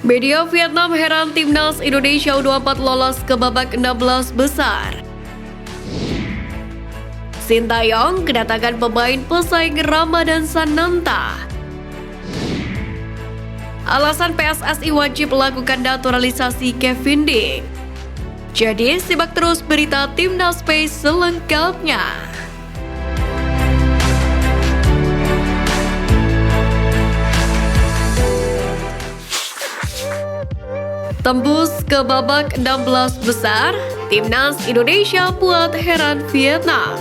Media Vietnam heran timnas Indonesia U24 lolos ke babak 16 besar. Sintayong kedatangan pemain pesaing Ramadan Sananta. Alasan PSSI wajib melakukan naturalisasi Kevin Dix. Jadi simak terus berita Timnas Space selengkapnya. Tembus ke babak 16 besar, Timnas Indonesia buat heran Vietnam.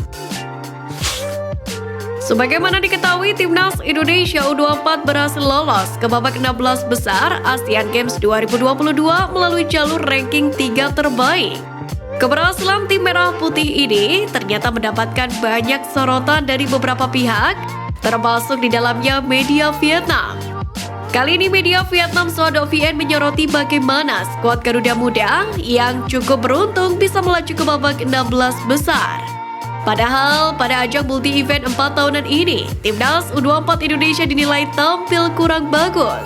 Sebagaimana diketahui, Timnas Indonesia U24 berhasil lolos ke babak 16 besar Asian Games 2022 melalui jalur ranking 3 terbaik. Keberhasilan tim merah putih ini ternyata mendapatkan banyak sorotan dari beberapa pihak, termasuk di dalamnya media Vietnam. Kali ini media Vietnam Sodo VN menyoroti bagaimana skuad Garuda Muda yang cukup beruntung bisa melaju ke babak 16 besar. Padahal pada ajang multi-event 4 tahunan ini, Timnas U24 Indonesia dinilai tampil kurang bagus.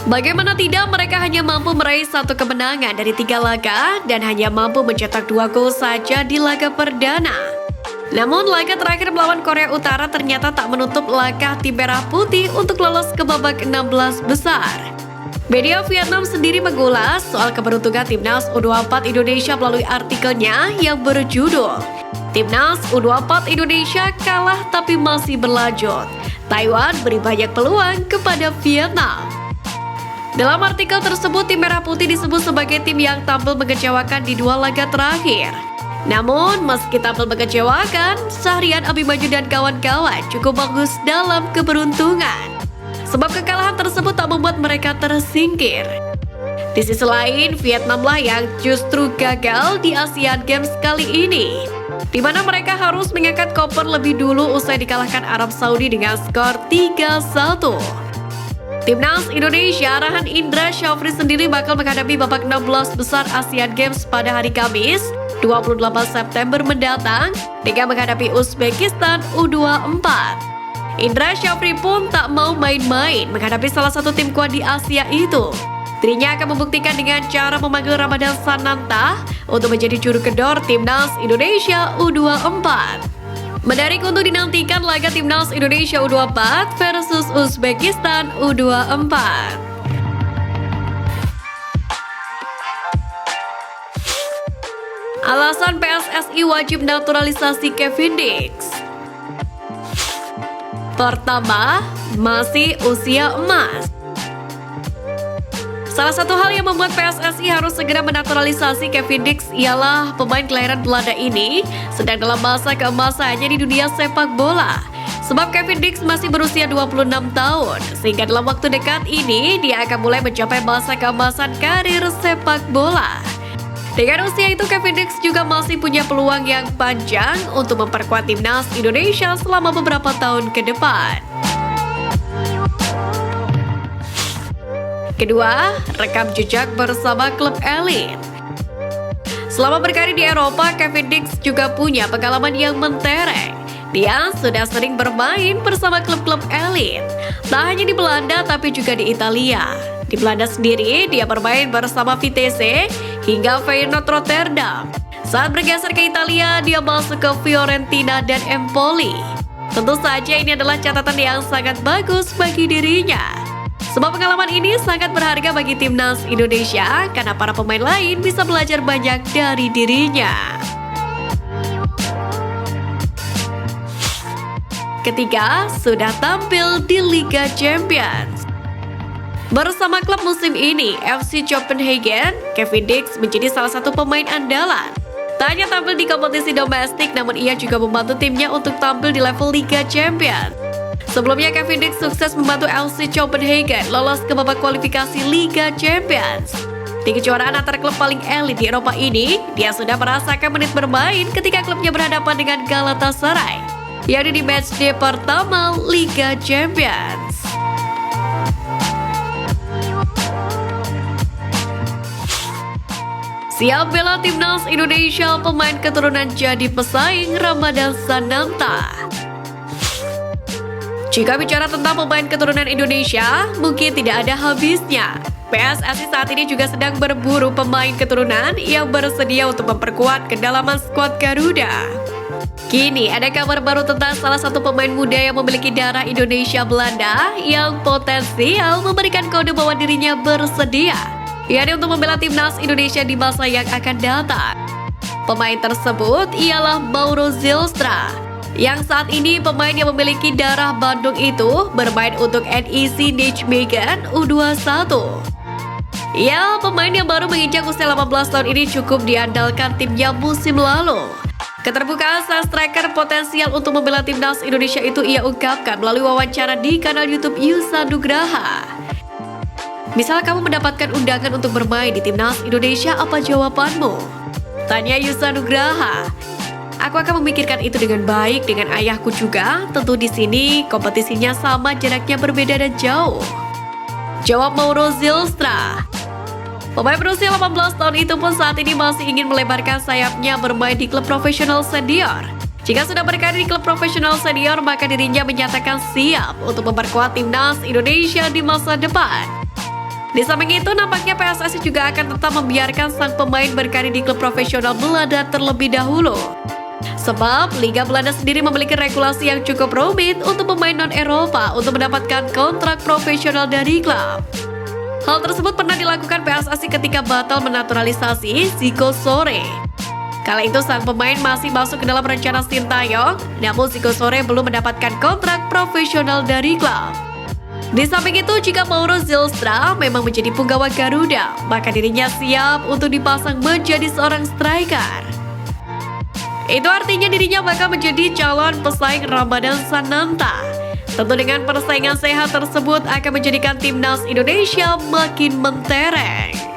Bagaimana tidak, mereka hanya mampu meraih 1 kemenangan dari 3 laga dan hanya mampu mencetak 2 gol saja di laga perdana. Namun laga terakhir melawan Korea Utara ternyata tak menutup langkah tim merah putih untuk lolos ke babak 16 besar. Media Vietnam sendiri mengulas soal keberuntungan Timnas U24 Indonesia melalui artikelnya yang berjudul Timnas U24 Indonesia kalah tapi masih berlanjut. Taiwan beri banyak peluang kepada Vietnam. Dalam artikel tersebut, tim merah putih disebut sebagai tim yang tampil mengecewakan di 2 laga terakhir. Namun, meski tampil mengecewakan, Syahrian Abimanyu dan kawan-kawan cukup bagus dalam keberuntungan. Sebab kekalahan tersebut tak membuat mereka tersingkir. Di sisi lain, Vietnamlah yang justru gagal di Asian Games kali ini, di mana mereka harus mengangkat koper lebih dulu usai dikalahkan Arab Saudi dengan skor 3-1. Timnas Indonesia arahan Indra Syafri sendiri bakal menghadapi babak 16 besar Asian Games pada hari Kamis 28 September mendatang dengan menghadapi Uzbekistan U24. Indra Syafri pun tak mau main-main menghadapi salah satu tim kuat di Asia itu. Dirinya akan membuktikan dengan cara memanggil Ramadan Sananta untuk menjadi juru kendor Timnas Indonesia U24. Menarik untuk dinantikan laga Timnas Indonesia U24 versus Uzbekistan U24. Alasan PSSI wajib naturalisasi Kevin Dix. Pertama, masih usia emas. Salah satu hal yang membuat PSSI harus segera menaturalisasi Kevin Dix ialah pemain kelahiran Belanda ini sedang dalam masa keemasannya di dunia sepak bola. Sebab Kevin Dix masih berusia 26 tahun, sehingga dalam waktu dekat ini dia akan mulai mencapai masa keemasan karir sepak bola. Dengan usia itu, Kevin Dix juga masih punya peluang yang panjang untuk memperkuat Timnas Indonesia selama beberapa tahun ke depan. Kedua, rekam jejak bersama klub elit. Selama berkarir di Eropa, Kevin Dix juga punya pengalaman yang mentereng. Dia sudah sering bermain bersama klub-klub elit, tak hanya di Belanda tapi juga di Italia. Di Belanda sendiri, dia bermain bersama Vitesse hingga Feyenoord Rotterdam. Saat bergeser ke Italia, dia masuk ke Fiorentina dan Empoli. Tentu saja ini adalah catatan yang sangat bagus bagi dirinya. Sebab pengalaman ini sangat berharga bagi Timnas Indonesia karena para pemain lain bisa belajar banyak dari dirinya. Ketiga, sudah tampil di Liga Champions. Bersama klub musim ini, FC Copenhagen, Kevin Dix menjadi salah satu pemain andalan. Tak hanya tampil di kompetisi domestik, namun ia juga membantu timnya untuk tampil di level Liga Champions. Sebelumnya, Kevin Dix sukses membantu FC Copenhagen lolos ke babak kualifikasi Liga Champions. Di kejuaraan antar klub paling elit di Eropa ini, dia sudah merasakan menit bermain ketika klubnya berhadapan dengan Galatasaray, yakni di matchday pertama Liga Champions. Siap bela Timnas Indonesia, pemain keturunan jadi pesaing Ramadan Sananta. Jika bicara tentang pemain keturunan Indonesia, mungkin tidak ada habisnya. PSSI saat ini juga sedang berburu pemain keturunan yang bersedia untuk memperkuat kedalaman skuad Garuda. Kini ada kabar baru tentang salah satu pemain muda yang memiliki darah Indonesia Belanda yang potensial memberikan kode bahwa dirinya bersedia, yakni untuk membela timnas Indonesia di masa yang akan datang. Pemain tersebut ialah Mauro Zylstra, yang saat ini pemain yang memiliki darah Bandung itu bermain untuk NEC Nijmegen U21. Ya, pemain yang baru menginjak usia 18 tahun ini cukup diandalkan timnya musim lalu. Keterbukaan sang striker potensial untuk membela timnas Indonesia itu ia ungkapkan melalui wawancara di kanal YouTube Yusa Nugraha. Misal kamu mendapatkan undangan untuk bermain di timnas Indonesia, apa jawabanmu? Tanya Yusa Nugraha. Aku akan memikirkan itu dengan baik dengan ayahku juga. Tentu di sini kompetisinya sama, jaraknya berbeda dan jauh. Jawab Mauro Zylstra. Pemain berusia 18 tahun itu pun saat ini masih ingin melebarkan sayapnya bermain di klub profesional senior. Jika sudah berkarir di klub profesional senior, maka dirinya menyatakan siap untuk memperkuat timnas Indonesia di masa depan. Di samping itu, nampaknya PSSI juga akan tetap membiarkan sang pemain berkarir di klub profesional Belanda terlebih dahulu. Sebab Liga Belanda sendiri memiliki regulasi yang cukup rumit untuk pemain non-Eropa untuk mendapatkan kontrak profesional dari klub. Hal tersebut pernah dilakukan PSSI ketika batal menaturalisasi Zico Sore. Kala itu sang pemain masih masuk ke dalam rencana Sintayong, namun Zico Sore belum mendapatkan kontrak profesional dari klub. Di samping itu, jika Mauro Zylstra memang menjadi punggawa Garuda, maka dirinya siap untuk dipasang menjadi seorang striker. Itu artinya dirinya bakal menjadi calon pesaing Ramadan Sananta. Tentu dengan persaingan sehat tersebut akan menjadikan timnas Indonesia makin mentereng.